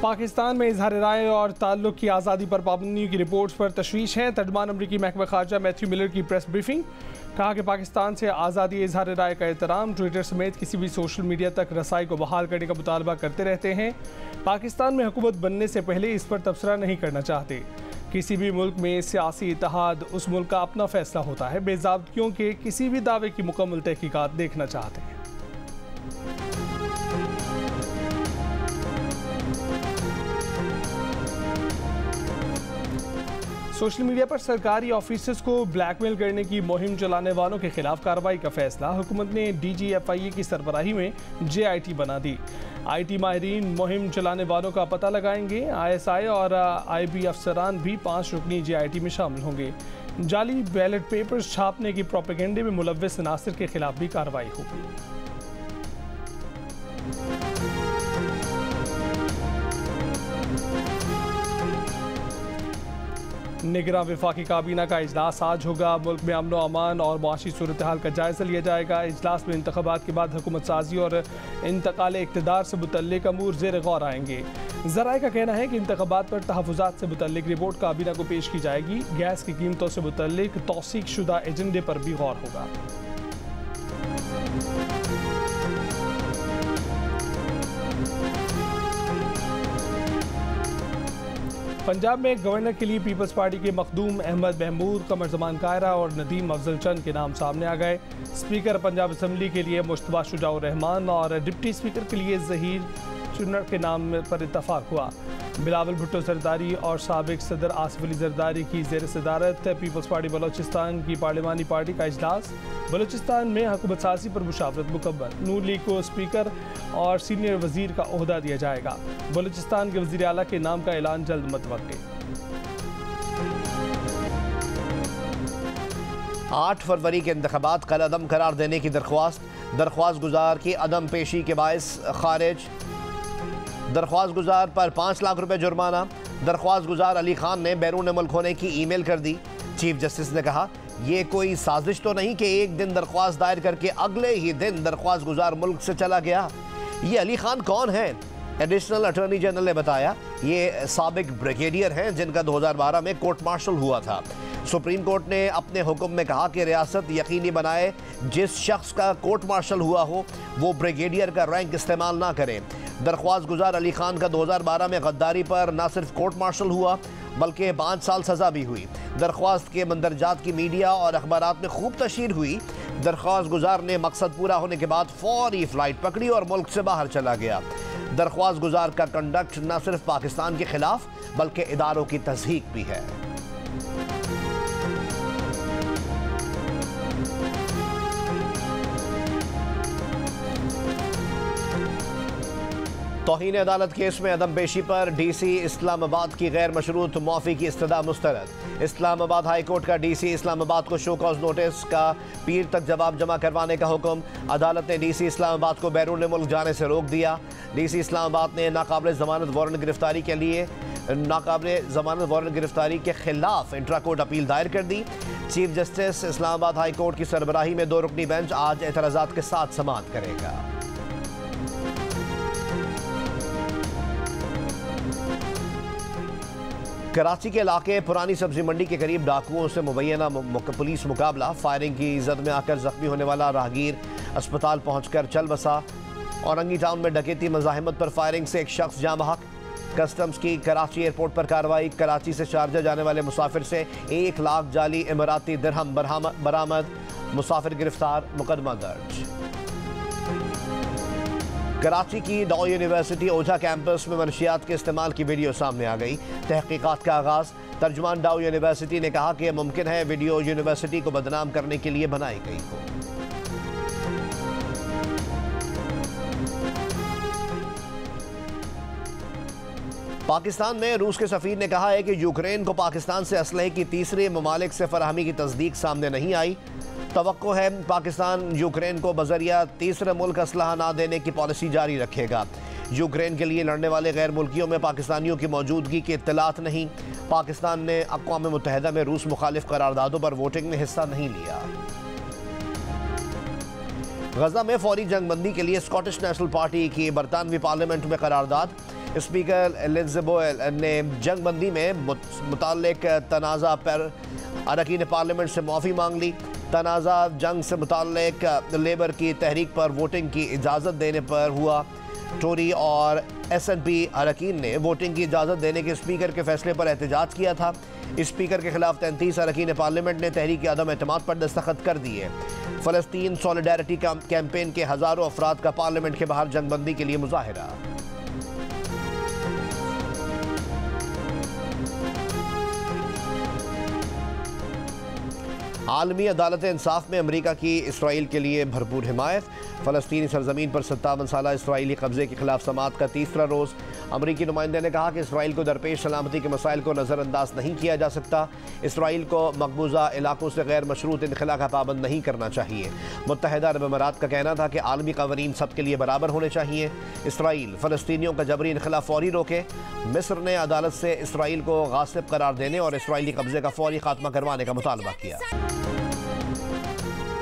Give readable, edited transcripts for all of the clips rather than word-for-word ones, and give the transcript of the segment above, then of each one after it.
पाकिस्तान में इजहार राय और ताल्लुक की आज़ादी पर पाबंदियों की रिपोर्ट्स पर तशवीश है। तर्जुमान अमरीकी महकमा खारजा मैथ्यू मिलर की प्रेस ब्रीफिंग। कहा कि पाकिस्तान से आज़ादी इजहार राय का एहतराम, ट्विटर समेत किसी भी सोशल मीडिया तक रसाई को बहाल करने का मुतालबा करते रहते हैं। पाकिस्तान में हुकूमत बनने से पहले इस पर तबसरा नहीं करना चाहते। किसी भी मुल्क में सियासी इत्तेहाद उस मुल्क का अपना फैसला होता है। बेज़ाब्तियों के किसी भी दावे की मुकम्मल तहकीकात देखना चाहते हैं। सोशल मीडिया पर सरकारी ऑफिसर्स को ब्लैकमेल करने की मुहिम चलाने वालों के खिलाफ कार्रवाई का फैसला। हुकूमत ने DGFIA की सरबराही में JIT बना दी। IT माहिरीन मुहिम चलाने वालों का पता लगाएंगे। ISI और IB अफसरान भी 5 रुकनी JIT में शामिल होंगे। जाली बैलेट पेपर्स छापने की प्रोपेगेंडे में मुलव्विस अनासिर के खिलाफ भी कार्रवाई होगी। निगरान वफाकी काबीना का इजलास आज होगा। मुल्क में अमन अमान और माशी सूरत हाल का जायजा लिया जाएगा। इजलास में इंतखाबात के बाद हुकूमत साजी और इंतकाल इक़्तिदार से मुतल्लिक़ अमूर ज़ेर गौर आएंगे। ज़राए का कहना है कि इंतखाबात पर तहफ़्फ़ुज़ात से मुतल्लिक़ रिपोर्ट काबीना को पेश की जाएगी। गैस की कीमतों से मुतल्लिक़ तौसीक़ शुदा एजेंडे पर भी गौर होगा। पंजाब में गवर्नर के लिए पीपल्स पार्टी के मखदूम अहमद महमूद, कमर जमान कायरा और नदीम अफजल चंद के नाम सामने आ गए। स्पीकर पंजाब असम्बली के लिए मुश्तबा शुजाउर रहमान और डिप्टी स्पीकर के लिए ज़हीर चुन्नर के नाम पर इत्तफाक हुआ। बिलावल भुट्टो जरदारी और साबिक सदर आसिफ अली जरदारी की ज़ेर सदारत पीपल्स पार्टी बलोचिस्तान की पार्लिमानी पार्टी का इजलास। बलोचिस्तान में हुकूमत साजी पर मुशावरत मुकम्मल। नून लीग को स्पीकर और सीनियर वजीर का ओहदा दिया जाएगा। बलोचिस्तान के वजीर आला के नाम का ऐलान जल्द मुतवक्के। 8 फरवरी के इंतखाबात कल अदम करार देने की दरख्वास्त गुजार की अदम पेशी के बायस खारिज। दरख्वास्त गुजार पर 5 लाख रुपए जुर्माना। दरख्वास्त गुजार अली खान ने बैरून मुल्क होने की ईमेल कर दी। चीफ जस्टिस ने कहा, यह कोई साजिश तो नहीं कि एक दिन दरख्वास्त दायर करके अगले ही दिन दरख्वास्त गुजार मुल्क से चला गया। ये अली खान कौन है? एडिशनल अटॉर्नी जनरल ने बताया, ये साबिक ब्रिगेडियर हैं जिनका 2012 में कोर्ट मार्शल हुआ था। सुप्रीम कोर्ट ने अपने हुक्म में कहा कि रियासत यकीनी बनाए जिस शख्स का कोर्ट मार्शल हुआ हो वो ब्रिगेडियर का रैंक इस्तेमाल ना करे। दरख्वास्त गुजार अली खान का 2012 में गद्दारी पर न सिर्फ कोर्ट मार्शल हुआ बल्कि 5 साल सज़ा भी हुई। दरख्वास्त के मंदरजात की मीडिया और अखबारात में खूब तशहीर हुई। दरख्वास्त गुजार ने मकसद पूरा होने के बाद फौरी फ्लाइट पकड़ी और मुल्क से बाहर चला गया। दरख्वास्त गुजार का कंडक्ट न सिर्फ पाकिस्तान के खिलाफ बल्कि इदारों की तज़हीक भी है। तौहीन अदालत केस में अदम पेशी पर DC इस्लामाबाद की गैर मशरूत मुआफ़ी की इस्तदा मुस्तरद। इस्लामाबाद हाई कोर्ट का DC इस्लामाबाद को शो कॉज नोटिस का पीर तक जवाब जमा करवाने का हुक्म। अदालत ने DC इस्लामाबाद को बैरून मुल्क जाने से रोक दिया। DC इस्लामाबाद ने नाकाबिल ज़मानत वारंट गिरफ्तारी के खिलाफ इंट्रा कोर्ट अपील दायर कर दी। Chief justice Islamabad high court की सरबराही में 2 रुकनी बेंच आज एतराज़ात के साथ समाअत करेगा। कराची के इलाके पुरानी सब्जी मंडी के करीब डाकुओं से मुबैना पुलिस मुकाबला। फायरिंग की जद में आकर जख्मी होने वाला राहगीर अस्पताल पहुंचकर चल बसा। औरंगी टाउन में डकैती मज़ाहिमत पर फायरिंग से एक शख्स जाँ बहक। कस्टम्स की कराची एयरपोर्ट पर कार्रवाई। कराची से शारजा जाने वाले मुसाफिर से 1 लाख जाली इमराती दिरहम बरामद। मुसाफिर गिरफ्तार, मुकदमा दर्ज। कराची की डाउ यूनिवर्सिटी ओझा कैंपस में मनशियात के इस्तेमाल की वीडियो सामने आ गई। तहकीकात का आगाज। तर्जुमान डाउ यूनिवर्सिटी ने कहा कि यह मुमकिन है वीडियो यूनिवर्सिटी को बदनाम करने के लिए बनाई गई हो। पाकिस्तान में रूस के सफीर ने कहा है कि यूक्रेन को पाकिस्तान से असलहे की तीसरे ममालिक से फराहमी की तस्दीक सामने नहीं आई। तवक्को है पाकिस्तान यूक्रेन को बजरिया तीसरे मुल्क असलहा ना देने की पॉलिसी जारी रखेगा। यूक्रेन के लिए लड़ने वाले गैर मुल्कियों में पाकिस्तानियों की मौजूदगी की इत्तलात नहीं। पाकिस्तान ने अक़वाम मुत्तहिदा में रूस मुखालिफ करारदादों पर वोटिंग में हिस्सा नहीं लिया। गजा में फौरी जंगबंदी के लिए स्कॉटिश नेशनल पार्टी की बरतानवी पार्लियामेंट में करारदाद। स्पीकर एलिजाबेथ ने जंगबंदी में मुताल्लिक तनाज़ा पर अरकान पार्लियामेंट से माफ़ी मांग ली। तनाज़ा जंग से मुताल्लिक लेबर की तहरीक पर वोटिंग की इजाज़त देने पर हुआ। टोरी और SNP अरकान ने वोटिंग की इजाज़त देने के स्पीकर के फैसले पर एहतजाज किया था। स्पीकर के खिलाफ 33 अरकान पार्लियामेंट ने तहरीक अदम एतमाद पर दस्तखत कर दिए। फ़लस्तीन सॉलिडारिटी कैंपेन के हज़ारों अफराद का पार्लियामेंट के बाहर जंगबंदी के लिए मुजाहिरा। आलमी अदालत इंसाफ में अमरीका की इसराइल के लिए भरपूर हिमायत। फ़लस्तीनी सरजमीन पर 57 साला इसराइली कब्जे के खिलाफ समाअत का तीसरा रोज़। अमरीकी नुमाइंदे ने कहा कि इसराइल को दरपेश सलामती के मसाइल को नज़रअंदाज नहीं किया जा सकता। इसराइल को मकबूजा इलाकों से गैर मशरूत इनखला का पाबंद नहीं करना चाहिए। मुत्तहिदा अरब अमारात का कहना था कि आलमी कवानीन सबके लिए बराबर होने चाहिए। इसराइल फ़लस्तीनियों का जबरी इनखला फौरी रोके। मिस्र ने अदालत से इसराइल को गासिब करार देने और इसराइली कब्जे का फौरी खात्मा करवाने का मुतालबा किया।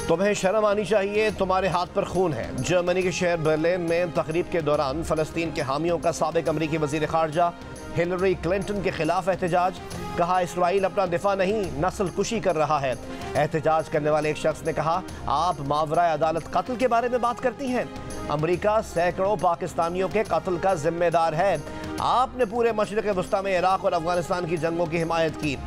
तुम्हें शर्म आनी चाहिए, तुम्हारे हाथ पर खून है। जर्मनी के शहर बर्लिन में तकरीब के दौरान फ़लस्तीन के हामियों का साबिक अमरीकी वज़ीर ख़ारजा हिलरी क्लिंटन के खिलाफ एहतजाज। कहा इसराइल अपना दिफा नहीं नस्ल कुशी कर रहा है। एहतजाज करने वाले एक शख्स ने कहा आप मावराए अदालत कत्ल के बारे में बात करती हैं। अमरीका सैकड़ों पाकिस्तानियों के कत्ल का जिम्मेदार है। आपने पूरे मशरिक़ वस्ता में इराक़ और अफगानिस्तान की जंगों की हिमायत की।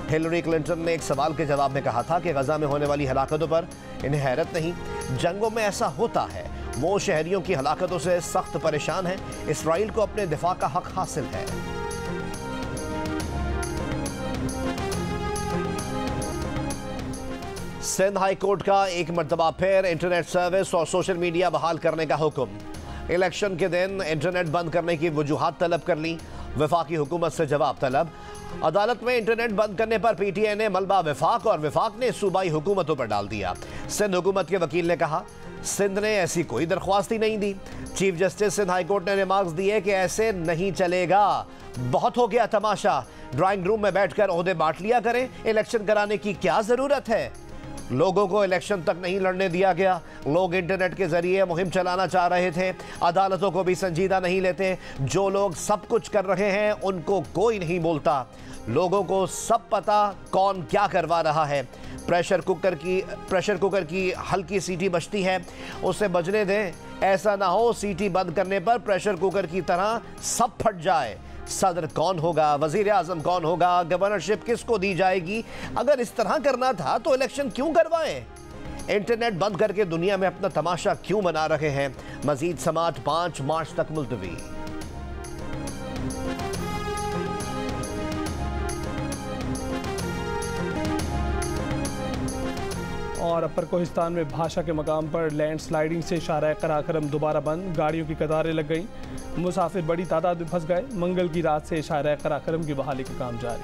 हिलरी क्लिंटन ने एक सवाल के जवाब में कहा था कि गजा में होने वाली हलाकतों पर इन्हें हैरत नहीं, जंगों में ऐसा होता है। वो शहरियों की हलाकतों से सख्त परेशान है। इसराइल को अपने दिफा का हक हासिल है। सिंध हाई कोर्ट का एक मरतबा फिर इंटरनेट सर्विस और सोशल मीडिया बहाल करने का हुक्म। इलेक्शन के दिन इंटरनेट बंद करने की वजूहात तलब कर ली। वफाकी हुकूमत से जवाब तलब। अदालत में इंटरनेट बंद करने पर PTI ने मलबा वफाक और वफाक ने सूबाई हुकूमतों पर डाल दिया। सिंध हुकूमत के वकील ने कहा सिंध ने ऐसी कोई दरख्वास्त ही नहीं दी। Chief justice Sindh high court ने रिमार्क्स दिए कि ऐसे नहीं चलेगा, बहुत हो गया तमाशा। ड्राइंग रूम में बैठकर ओहदे बांट लिया करें, इलेक्शन कराने की क्या जरूरत है। लोगों को इलेक्शन तक नहीं लड़ने दिया गया। लोग इंटरनेट के जरिए मुहिम चलाना चाह रहे थे। अदालतों को भी संजीदा नहीं लेते। जो लोग सब कुछ कर रहे हैं उनको कोई नहीं बोलता। लोगों को सब पता कौन क्या करवा रहा है। प्रेशर कुकर की हल्की सीटी बजती है, उसे बजने दें। ऐसा ना हो सीटी बंद करने पर प्रेशर कुकर की तरह सब फट जाए। सदर कौन होगा, वजीर आजम कौन होगा, गवर्नरशिप किसको दी जाएगी। अगर इस तरह करना था तो इलेक्शन क्यों करवाएं। इंटरनेट बंद करके दुनिया में अपना तमाशा क्यों मना रहे हैं। मजीद समाअत 5 मार्च तक मुलतवी। और अपर कोहिस्तान में भाषा के मकाम पर लैंडस्लाइडिंग से शाहराह कराक्रम दोबारा बंद। गाड़ियों की कतारें लग गईं। मुसाफिर बड़ी तादाद में फंस गए। मंगल की रात से शाहराह कराक्रम की बहाली का काम जारी।